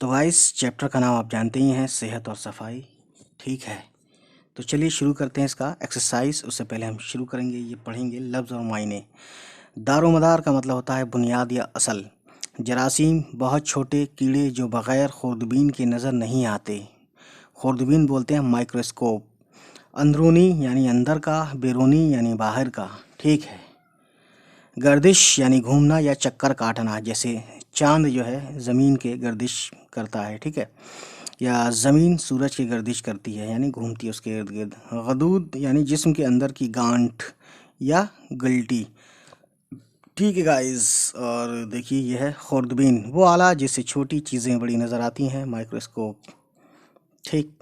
तो guys chapter का नाम आप जानते ही हैं, सेहत और सफाई। ठीक है, तो चलिए शुरू करते हैं इसका एक्सरसाइज। उससे पहले हम शुरू करेंगे, ये पढ़ेंगे लफ्ज़ और मायने। दारोमदार का मतलब होता है बुनियाद या असल। जरासीम बहुत छोटे कीड़े जो बग़ैर खुर्दबीन के नज़र नहीं आते, खुर्दबीन बोलते हैं माइक्रोस्कोप। अंदरूनी यानी अंदर का, बैरूनी यानी बाहर का। ठीक है। गर्दिश यानी घूमना या चक्कर काटना, जैसे चांद जो है ज़मीन के गर्दिश करता है। ठीक है, या ज़मीन सूरज की गर्दिश करती है यानी घूमती है उसके इर्द गिर्द। गदूद यानी जिस्म के अंदर की गांठ या गल्टी। ठीक है गाइस, और देखिए यह है खुर्दबीन, वो आला जिससे छोटी चीज़ें बड़ी नज़र आती हैं, माइक्रोस्कोप। ठीक।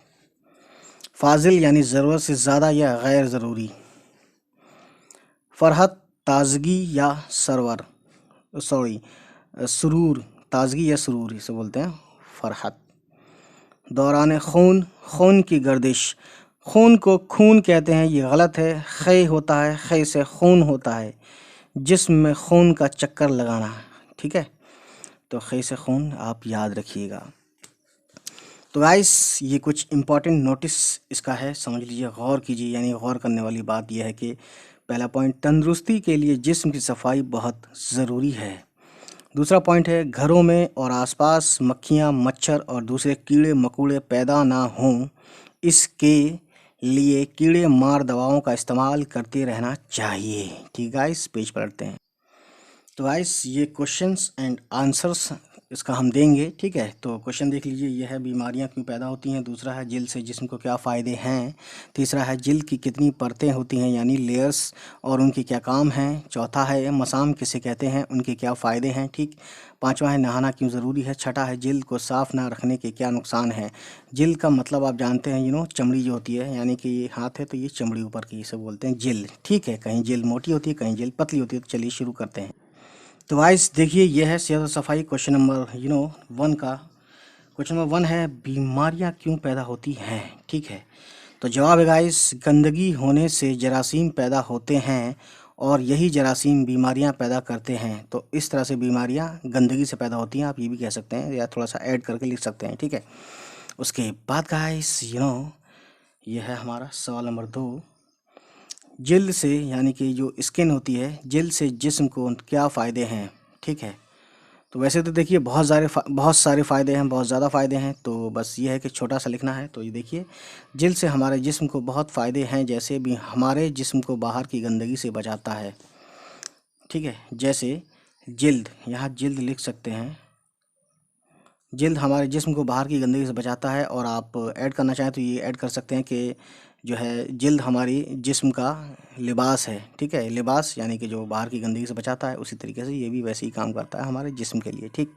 फाजिल यानी ज़रूरत से ज़्यादा या गैर ज़रूरी। फरहत ताजगी या सरवर, सॉरी सुरूर, ताजगी या सुरूर इसे बोलते हैं फरहत। दौरान खून, खून की गर्दिश। खून को खून कहते हैं, ये गलत है। खे होता है, खे से खून होता है, जिस्म में खून का चक्कर लगाना। ठीक है, तो खे से खून आप याद रखिएगा। तो गाइस ये कुछ इम्पॉर्टेंट नोटिस इसका है, समझ लीजिए, गौर कीजिए। यानी गौर करने वाली बात यह है कि पहला पॉइंट, तंदुरुस्ती के लिए जिस्म की सफाई बहुत ज़रूरी है। दूसरा पॉइंट है, घरों में और आसपास मक्खियाँ, मच्छर और दूसरे कीड़े मकोड़े पैदा ना हों, इसके लिए कीड़े मार दवाओं का इस्तेमाल करते रहना चाहिए। ठीक गाइस, पेज पलटते हैं। तो गाइस ये क्वेश्चंस एंड आंसर्स इसका हम देंगे। ठीक है, तो क्वेश्चन देख लीजिए, यह है बीमारियां क्यों पैदा होती हैं। दूसरा है जिल्द से जिस्म को क्या फ़ायदे हैं। तीसरा है जिल्द की कितनी परतें होती हैं यानी लेयर्स, और उनके क्या काम हैं। चौथा है मसाम किसे कहते हैं, उनके क्या फ़ायदे हैं। ठीक। पांचवा है नहाना क्यों ज़रूरी है। छठा है जिल्द को साफ़ ना रखने के क्या नुकसान हैं। जिल्द का मतलब आप जानते हैं, चमड़ी जो होती है, यानी कि ये हाथ है तो ये चमड़ी ऊपर की, इसे बोलते हैं जिल्द। ठीक है, कहीं जिल्द मोटी होती है, कहीं जिल्द पतली होती है। तो चलिए शुरू करते हैं। तो गाइस देखिए, यह है सेहत और सफाई क्वेश्चन नंबर 1 का। क्वेश्चन नंबर 1 है, बीमारियां क्यों पैदा होती हैं। ठीक है, तो जवाब है गाइस, गंदगी होने से जरासीम पैदा होते हैं और यही जरासीम बीमारियां पैदा करते हैं। तो इस तरह से बीमारियां गंदगी से पैदा होती हैं, आप ये भी कह सकते हैं या थोड़ा सा ऐड करके लिख सकते हैं। ठीक है, उसके बाद गाइस यह है हमारा सवाल नंबर 2। जिल्द से यानी कि जो स्किन होती है, जिल्द से जिस्म को क्या फ़ायदे हैं। ठीक है, तो वैसे तो देखिए बहुत सारे फ़ायदे हैं, बहुत ज़्यादा फ़ायदे हैं। तो बस ये है कि छोटा सा लिखना है। तो ये देखिए, जिल्द से हमारे जिस्म को बहुत फ़ायदे हैं, जैसे भी हमारे जिस्म को बाहर की गंदगी से बचाता है। ठीक है, जैसे जिल्द, यहाँ जिल्द लिख सकते हैं। जिल्द हमारे जिस्म को बाहर की गंदगी से बचाता है, और आप ऐड करना चाहें तो ये ऐड कर सकते हैं कि जो है जिल्द हमारी जिस्म का लिबास है। ठीक है, लिबास यानी कि जो बाहर की गंदगी से बचाता है, उसी तरीके से ये भी वैसे ही काम करता है हमारे जिस्म के लिए। ठीक।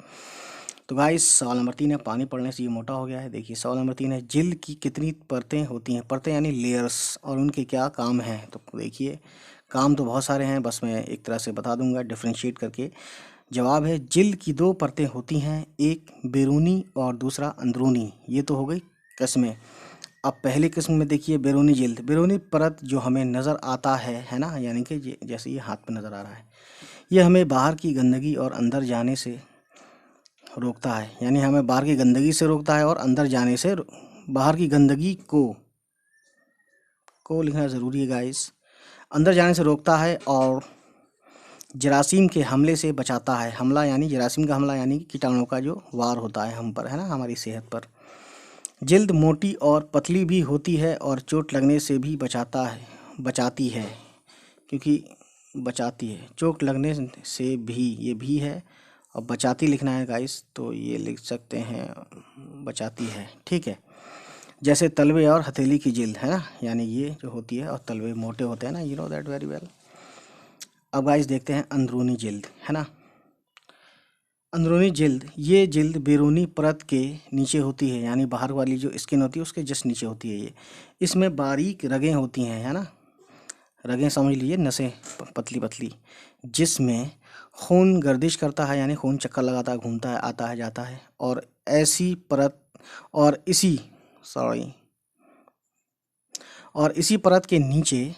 तो गाइस सवाल नंबर 3 है, पानी पड़ने से ये मोटा हो गया है। देखिए सवाल नंबर 3 है, जिल्द की कितनी परतें होती हैं। परतें यानी लेयर्स, और उनके क्या काम हैं। तो देखिए, काम तो बहुत सारे हैं, बस मैं एक तरह से बता दूंगा डिफ्रेंशिएट करके। जवाब है, जिल्द की 2 परतें होती हैं, एक बैरूनी और दूसरा अंदरूनी। ये तो हो गई किस्में। अब पहली किस्म में देखिए, बैरूनी जिल्द, बैरूनी परत जो हमें नज़र आता है ना, यानी कि जैसे ये हाथ पे नज़र आ रहा है, ये हमें बाहर की गंदगी और अंदर जाने से रोकता है। यानी हमें बाहर की गंदगी से रोकता है और अंदर जाने से बाहर की गंदगी को लिखना ज़रूरी है गाइस। अंदर जाने से रोकता है और जरासीम के हमले से बचाता है। हमला यानी जरासीम का हमला, यानी कि कीटाणुओं का जो वार होता है हम पर, है ना, हमारी सेहत पर। जिल्द मोटी और पतली भी होती है और चोट लगने से भी बचाती है। क्योंकि बचाती है, चोट लगने से भी, ये भी है, और बचाती लिखना है गाइस, तो ये लिख सकते हैं बचाती है। ठीक है, जैसे तलवे और हथेली की जिल्द, है ना, यानी ये जो होती है, और तलवे मोटे होते हैं ना, दैट वेरी वेल। अब गाइस देखते हैं अंदरूनी जिल्द, है ना। अंदरूनी जिल्द, ये जिल्द बैरूनी परत के नीचे होती है, यानी बाहर वाली जो स्किन होती है उसके जस्ट नीचे होती है ये। इसमें बारीक रगें होती हैं, है ना, रगें समझ लीजिए, नसें पतली पतली, जिसमें खून गर्दिश करता है, यानी खून चक्कर लगाता है, घूमता है, आता है, जाता है। और ऐसी परत और इसी सॉरी और इसी परत के नीचे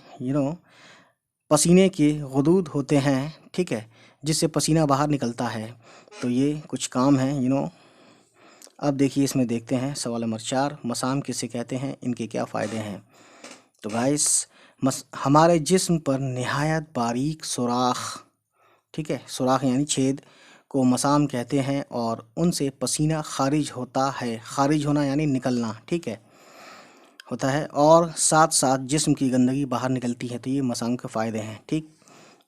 पसीने के गुदूद होते हैं। ठीक है, जिससे पसीना बाहर निकलता है। तो ये कुछ काम है अब देखिए इसमें देखते हैं सवाल नंबर 4, मसाम किसे कहते हैं, इनके क्या फ़ायदे हैं। तो गाइस हमारे जिस्म पर निहायत बारीक सुराख, ठीक है, सुराख यानी छेद को मसाम कहते हैं और उनसे पसीना खारिज होता है। खारिज होना यानी निकलना, ठीक है, होता है, और साथ साथ जिस्म की गंदगी बाहर निकलती है। तो ये मसाम के फ़ायदे हैं, ठीक।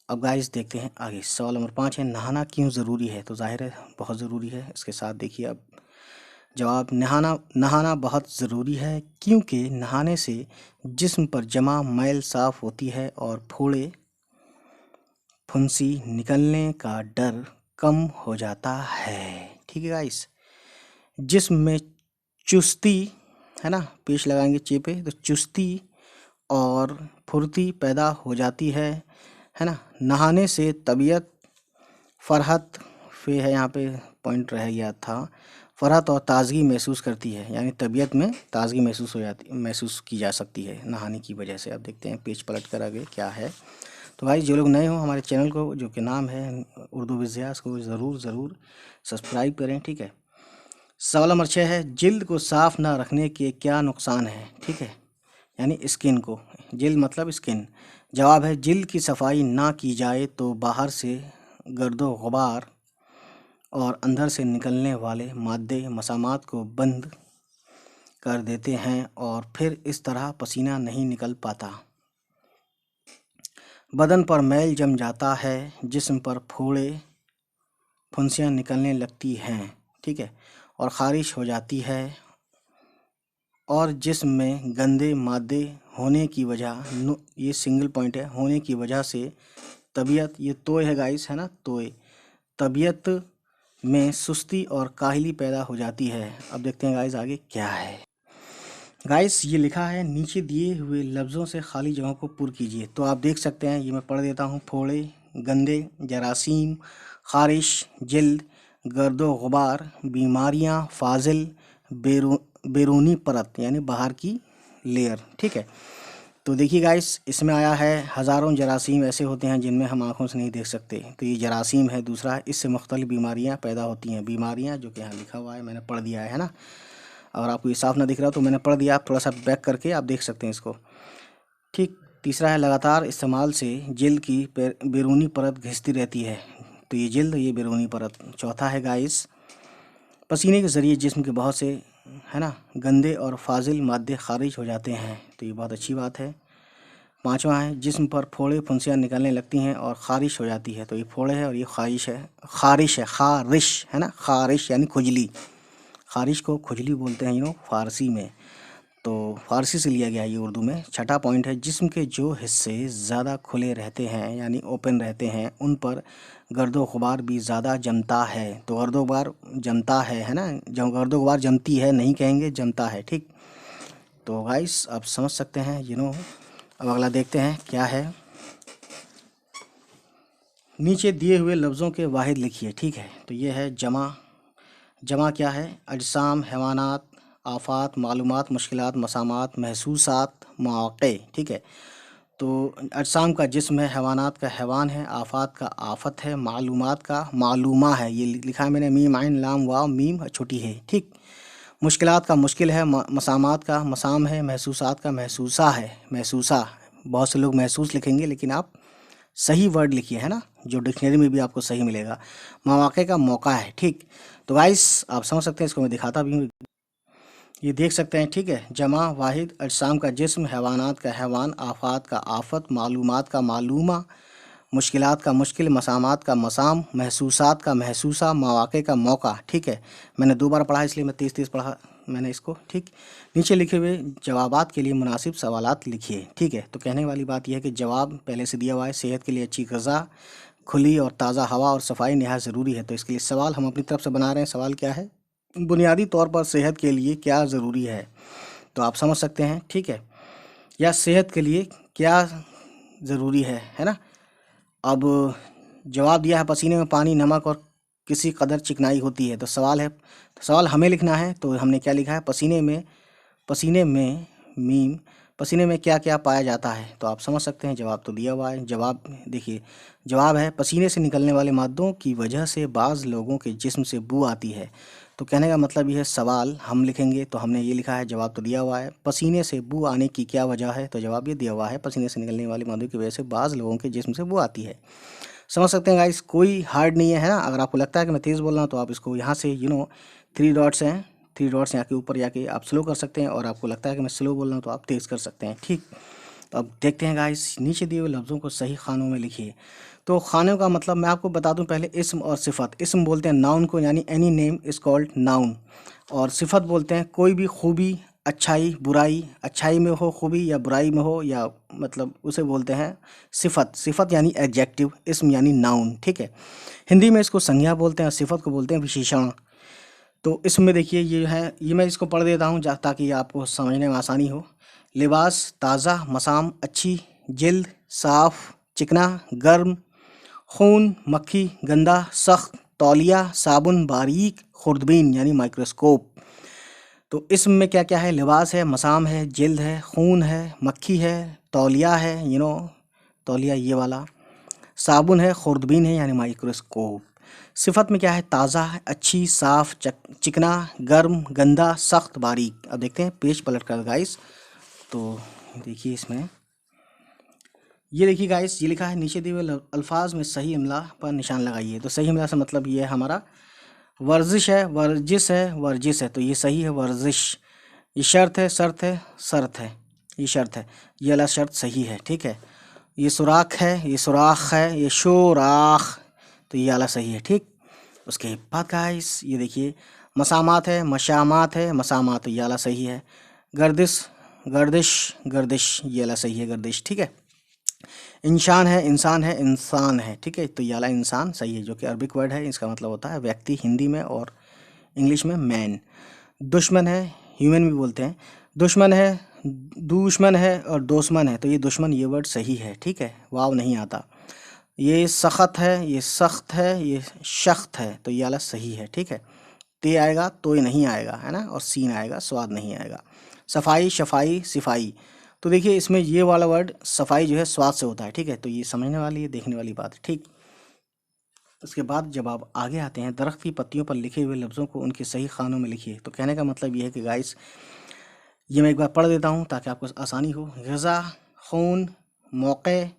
अब गाइस देखते हैं आगे। सवाल नंबर 5 है, नहाना क्यों ज़रूरी है। तो जाहिर है बहुत ज़रूरी है। इसके साथ देखिए अब जवाब, नहाना बहुत ज़रूरी है क्योंकि नहाने से जिस्म पर जमा मैल साफ़ होती है और फोड़े फुंसी निकलने का डर कम हो जाता है, ठीक है गाइस। जिस्म में चुस्ती, है ना, पेश लगाएंगे चेपे तो चुस्ती और फुर्ती पैदा हो जाती है ना। नहाने से तबीयत फ़रहत फे है, यहाँ पे पॉइंट रह गया था, फ़रहत और ताज़गी महसूस करती है, यानी तबीयत में ताज़गी महसूस की जा सकती है नहाने की वजह से। अब देखते हैं पेज पलट कर आगे क्या है। तो भाई जो लोग नए हो हमारे चैनल को, जो कि नाम है उर्दू विज़, को ज़रूर सब्सक्राइब करें, ठीक है। सवाल नंबर 6 है, जिल्द को साफ़ ना रखने के क्या नुकसान है, ठीक है, यानी स्किन को, जिल्द मतलब स्किन। जवाब है, जिल्द की सफाई ना की जाए तो बाहर से गर्दो गुबार और अंदर से निकलने वाले मादे मसामात को बंद कर देते हैं और फिर इस तरह पसीना नहीं निकल पाता। बदन पर मैल जम जाता है, जिस्म पर फोड़े फुंसियाँ निकलने लगती हैं, ठीक है, और ख़ारिश हो जाती है, और जिस्म में गंदे मादे होने की वजह, ये सिंगल पॉइंट है, होने की वजह से तबीयत, ये तोय है गाइस, है ना, तोय, तबीयत में सुस्ती और काहली पैदा हो जाती है। अब देखते हैं गाइस आगे क्या है। गाइस ये लिखा है, नीचे दिए हुए लफ्ज़ों से खाली जगहों को पुर कीजिए। तो आप देख सकते हैं, ये मैं पढ़ देता हूँ, फोड़े, गंदे, जरासीम, ख़ारिश, जिल्द, गर्दो गुबार, बीमारियाँ, फाजिल, बैरूनी परत यानी बाहर की लेयर, ठीक है। तो देखिए गाइस इसमें आया है, हज़ारों जरासीम ऐसे होते हैं जिनमें हम आँखों से नहीं देख सकते। तो ये जरासीम है। दूसरा, इससे मुख्तलिफ बीमारियाँ पैदा होती हैं। बीमारियाँ जो कि यहाँ लिखा हुआ है, मैंने पढ़ दिया है ना। और आपको ये साफ ना दिख रहा तो मैंने पढ़ दिया, आप थोड़ा सा बैक करके आप देख सकते हैं इसको, ठीक। तीसरा है, लगातार इस्तेमाल से जिल्द की बैरूनी परत घिसती रहती है। तो ये जिल्द, ये बैरूनी परत। चौथा है गाइस, पसीने के ज़रिए जिस्म के बहुत से, है ना, गंदे और फाजिल मादे खारिज हो जाते हैं। तो ये बहुत अच्छी बात है। पांचवा है, जिस्म पर फोड़े फुंसियाँ निकलने लगती हैं और ख़ारिश हो जाती है। तो ये फोड़े है और ये ख़ारिश है, ख़ारिश है ना, ख़ारिश यानी खुजली। ख़ारिश को खुजली बोलते हैं फ़ारसी में, तो फ़ारसी से लिया गया है ये उर्दू में। छठा पॉइंट है, जिस्म के जो हिस्से ज़्यादा खुले रहते हैं यानी ओपन रहते हैं, उन पर गर्दो गुबार भी ज़्यादा जमता है। तो गर्दो गुबार जमता है ना, जब गर्दो गुबार जमती है नहीं कहेंगे, जमता है, ठीक। तो गाइस आप समझ सकते हैं अब अगला देखते हैं क्या है। नीचे दिए हुए लफ्ज़ों के वाहिद लिखिए, ठीक है। तो ये है जमा क्या है, अजसाम, हैवानात, आफ़ात, मालूमात, मुश्किलात, मसामात, महसूसात, मौक़े, ठीक है। तो अजसाम का जिस्म है, हैवानात का हैवान है, आफ़ात का आफ़त है, मालूमात का मालूमा है, ये लिखा है मैंने, मीम आइन लाम वाव मीम छोटी है, ठीक। मुश्किलात का मुश्किल है, मसामात का मसाम है, महसूसात का महसूसा है, महसूसा। बहुत से लोग महसूस लिखेंगे लेकिन आप सही वर्ड लिखिए, है ना, जो डिक्शनरी में भी आपको सही मिलेगा। मौक़े का मौका है, ठीक। तो गाइस आप समझ सकते हैं, इसको मैं दिखाता भी हूँ, ये देख सकते हैं, ठीक है। जमा वाहिद, अजसाम का जिस्म, हैवानात का हैवान, आफ़ात का आफ़त, मालूमात का मालूमा, मुश्किलात का मुश्किल, मसामात का मसाम, महसूसात का महसूसा, मौक़े का मौका, ठीक है। मैंने 2 बार पढ़ा इसलिए मैं तेज़ पढ़ा मैंने इसको, ठीक। नीचे लिखे हुए जवाबात के लिए मुनासिब सवालात लिखिए, ठीक है। तो कहने वाली बात यह है कि जवाब पहले से दिया हुआ है, सेहत के लिए अच्छी ग़िज़ा, खुली और ताज़ा हवा और सफाई नहायत ज़रूरी है। तो इसके लिए सवाल हम अपनी तरफ से बना रहे हैं। सवाल क्या है, बुनियादी तौर पर सेहत के लिए क्या ज़रूरी है। तो आप समझ सकते हैं, ठीक है, या सेहत के लिए क्या ज़रूरी है ना। अब जवाब दिया है, पसीने में पानी, नमक और किसी कदर चिकनाई होती है। तो सवाल हमें लिखना है। तो हमने क्या लिखा है, पसीने में क्या क्या पाया जाता है। तो आप समझ सकते हैं, जवाब तो दिया हुआ है। जवाब देखिए, जवाब है, पसीने से निकलने वाले मादों की वजह से बाज़ लोगों के जिस्म से बू आती है। तो कहने का मतलब ये है सवाल हम लिखेंगे तो हमने ये लिखा है, जवाब तो दिया हुआ है। पसीने से बू आने की क्या वजह है, तो जवाब ये दिया हुआ है, पसीने से निकलने वाली मादे की वजह से बाज़ लोगों के जिस्म से बू आती है। समझ सकते हैं गाइस, कोई हार्ड नहीं है ना। अगर आपको लगता है कि मैं तेज़ बोल रहा हूँ तो आप इसको यहाँ से 3 डॉट्स हैं, 3 डॉट्स यहाँ के ऊपर जाके आप स्लो कर सकते हैं, और आपको लगता है कि मैं स्लो बोल रहा हूँ तो आप तेज़ कर सकते हैं। ठीक, तो अब देखते हैं गाइस, नीचे दिए हुए लफ्ज़ों को सही खानों में लिखिए। तो खानों का मतलब मैं आपको बता दूं पहले, इस्म और सिफत। इस्म बोलते हैं नाउन को, यानी any name is called noun, और सिफत बोलते हैं कोई भी खूबी, अच्छाई, बुराई, अच्छाई में हो खूबी या बुराई में हो, या मतलब उसे बोलते हैं सिफत। सिफत यानी एडजेक्टिव, इस्म यानी नाउन। ठीक है, हिंदी में इसको संज्ञा बोलते हैं और सिफत को बोलते हैं विशेषण। तो इसमें देखिए ये है, ये मैं इसको पढ़ देता हूँ ताकि आपको समझने में आसानी हो। लिबास ताज़ा, मसाम अच्छी, जिल्द साफ चिकना गर्म, खून मक्खी गंदा सख्त, तौलिया साबुन बारीक, खुर्दबीन यानी माइक्रोस्कोप। तो इसम में क्या क्या है, लिबास है, मसाम है, जिल्द है, खून है, मक्खी है, तौलिया है, तौलिया ये वाला, साबुन है, खुर्दबीन है यानी माइक्रोस्कोप। सिफत में क्या है, ताज़ा है, अच्छी, साफ, चिकना, गर्म, गंदा, सख्त, बारीक। अब देखते हैं पेज पलट कर गाइस। तो देखिए इसमें ये देखिए गाइस, ये लिखा है नीचे दिए हुए अल्फाज में सही इमला पर निशान लगाइए। तो सही इमला से मतलब ये है हमारा वर्जिश है, वर्जिश है, वर्जिश है, तो ये सही है वर्जिश। ये शर्त है, शर्त है, शर्त है, ये शर्त है, ये वाला शर्त सही है। ठीक है, ये सुराख है, ये सुराख है, ये शोराख, तो ये वाला सही है। ठीक, उसके बाद गाइस ये देखिए मसामात है, मशामात है, मसामात, तो ये वाला सही है। गर्दिश, गर्दिश, गर्दिश, ये वाला सही है, गर्दिश। ठीक है, इंसान है, इंसान है, इंसान है। ठीक है, तो ये वाला इंसान सही है, जो कि अरबिक वर्ड है, इसका मतलब होता है व्यक्ति हिंदी में, और इंग्लिश में मैन। दुश्मन है, ह्यूमन भी बोलते हैं। दुश्मन है, दुश्मन है, और दोश्मन है, तो ये दुश्मन ये वर्ड सही है। ठीक है, वाव नहीं आता। ये सख्त है, ये सख्त है, ये शख्त है, तो ये वाला सही है। ठीक है, ते आएगा तो ये नहीं आएगा, है ना, और सीन आएगा, स्वाद नहीं आएगा। सफाई, शफाई, सिफाई, तो देखिए इसमें ये वाला वर्ड सफाई जो है स्वाद से होता है। ठीक है, तो ये समझने वाली है, देखने वाली बात है। ठीक, उसके बाद जब आप आगे आते हैं, दरख्त की पत्तियों पर लिखे हुए लफ्ज़ों को उनके सही खानों में लिखिए। तो कहने का मतलब ये है कि गाइस, ये मैं एक बार पढ़ देता हूँ ताकि आपको आसानी हो। ग़िज़ा, खून, मौक़े,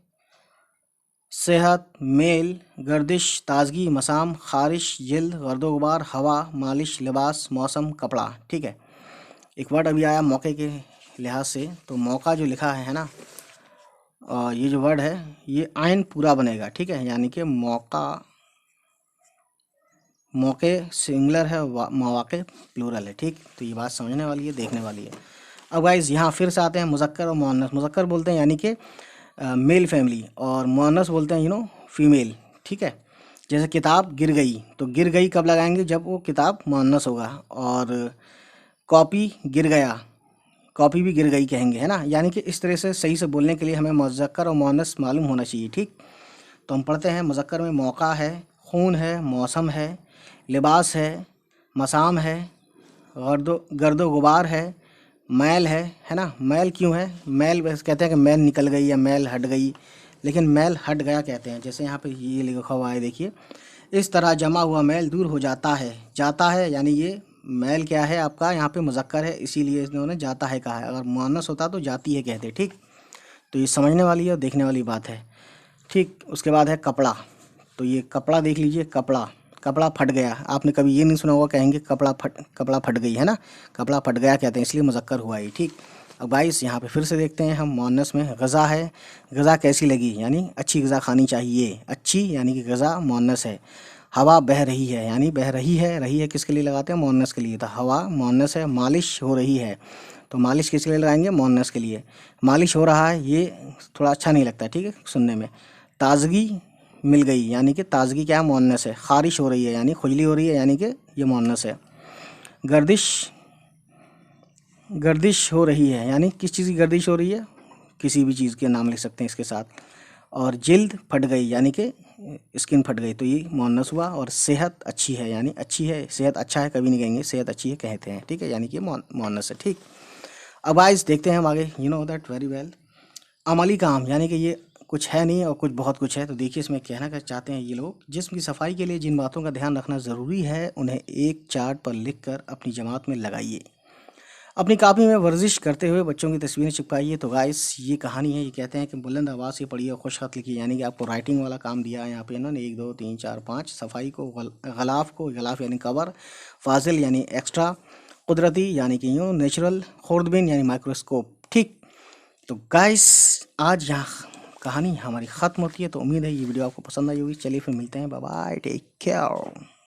सेहत, मेल, गर्दिश, ताजगी, मसाम, खारिश, जिल्द, गर्दो गुबार, हवा, मालिश, लिबास, मौसम, कपड़ा। ठीक है, एक वर्ड अभी आया मौके के लिहाज से, तो मौका जो लिखा है ना, ये जो वर्ड है ये आयन पूरा बनेगा। ठीक है, यानी कि मौका, मौके सिंगुलर है, मौके प्लूरल है। ठीक, तो ये बात समझने वाली है, देखने वाली है। अब गाइस यहाँ फिर से आते हैं मुज़क्कर और मुअन्नस। मुज़क्कर बोलते हैं यानी कि मेल फैमिली, और मुअन्नस बोलते हैं फीमेल। ठीक है, जैसे किताब गिर गई, तो गिर गई कब लगाएंगे, जब वो किताब मुअन्नस होगा। और कॉपी गिर गया, कॉपी भी गिर गई कहेंगे, है ना। यानी कि इस तरह से सही से बोलने के लिए हमें मुज़क्कर और मुअन्नस मालूम होना चाहिए। ठीक, तो हम पढ़ते हैं मुज़क्कर में मौका है, खून है, मौसम है, लिबास है, मसाम है, गर्दो गुबार है, मैल है ना। मैल क्यों है, मैल बस कहते हैं कि मैल निकल गई या मैल हट गई, लेकिन मैल हट गया कहते हैं। जैसे यहाँ पे ये लिखा हुआ है, देखिए, इस तरह जमा हुआ मैल दूर हो जाता है। जाता है यानी ये मैल क्या है आपका, यहाँ पे मुज़क्कर है, इसीलिए इन्होंने जाता है कहा है। अगर मुअन्नस होता तो जाती है कहते। ठीक, तो ये समझने वाली है और देखने वाली बात है। ठीक, उसके बाद है कपड़ा। तो ये कपड़ा देख लीजिए, कपड़ा, कपड़ा फट गया। आपने कभी ये नहीं सुना होगा, कहेंगे कपड़ा फट गई, है ना, कपड़ा फट गया कहते हैं, इसलिए मुज़क्कर हुआ ये। ठीक, अब गाइस यहाँ पे फिर से देखते हैं हम मुअन्नस में। ग़ज़ा है, ग़ज़ा कैसी लगी, यानी अच्छी ग़ज़ा खानी चाहिए, अच्छी यानी कि ग़ज़ा मुअन्नस है। हवा बह रही है, यानी बह रही है, रही है किसके लिए लगाते हैं, मुअन्नस के लिए, तो हवा मुअन्नस है। मालिश हो रही है, तो मालिश किसके लिए लगाएंगे, मुअन्नस के लिए। मालिश हो रहा है, ये थोड़ा अच्छा नहीं लगता, ठीक है, सुनने में। ताज़गी मिल गई, यानी कि ताज़गी क्या है, मुअन्नस है। ख़ारिश हो रही है, यानी खुजली हो रही है, यानी कि ये मुअन्नस है। गर्दिश, गर्दिश हो रही है, यानी किस चीज़ की गर्दिश हो रही है, किसी भी चीज़ के नाम लिख सकते हैं इसके साथ। और जिल्द फट गई, यानी कि स्किन फट गई, तो ये मुअन्नस हुआ। और सेहत अच्छी है, यानी अच्छी है, सेहत अच्छा है कभी नहीं कहेंगे, सेहत अच्छी है कहते हैं। ठीक है, यानी कि मुअन्नस है। ठीक, अब आइस देखते हैं हम आगे, you know that very well. अमली काम, यानी कि ये कुछ है नहीं और कुछ बहुत कुछ है। तो देखिए इसमें कहना क्या चाहते हैं ये लोग, जिस्म की सफाई के लिए जिन बातों का ध्यान रखना ज़रूरी है उन्हें एक चार्ट पर लिखकर अपनी जमात में लगाइए। अपनी कॉपी में वर्जिश करते हुए बच्चों की तस्वीरें चिपकाइए। तो गाइस ये कहानी है, ये कहते हैं कि बुलंद आवाज़ से पढ़िए और खुश खत लिखिए, यानी कि आपको राइटिंग वाला काम दिया है यहाँ पे इन्होंने। 1 2 3 4 5 सफाई को, गलाफ यानी कवर, फाजिल यानी एक्स्ट्रा, कुदरती यानी कि यूँ नेचुरल, खुर्दबीन यानी माइक्रोस्कोप। ठीक, तो गाइस आज यहाँ कहानी हमारी ख़त्म होती है। तो उम्मीद है ये वीडियो आपको पसंद आई होगी। चलिए फिर मिलते हैं, बाय बाय, टेक केयर।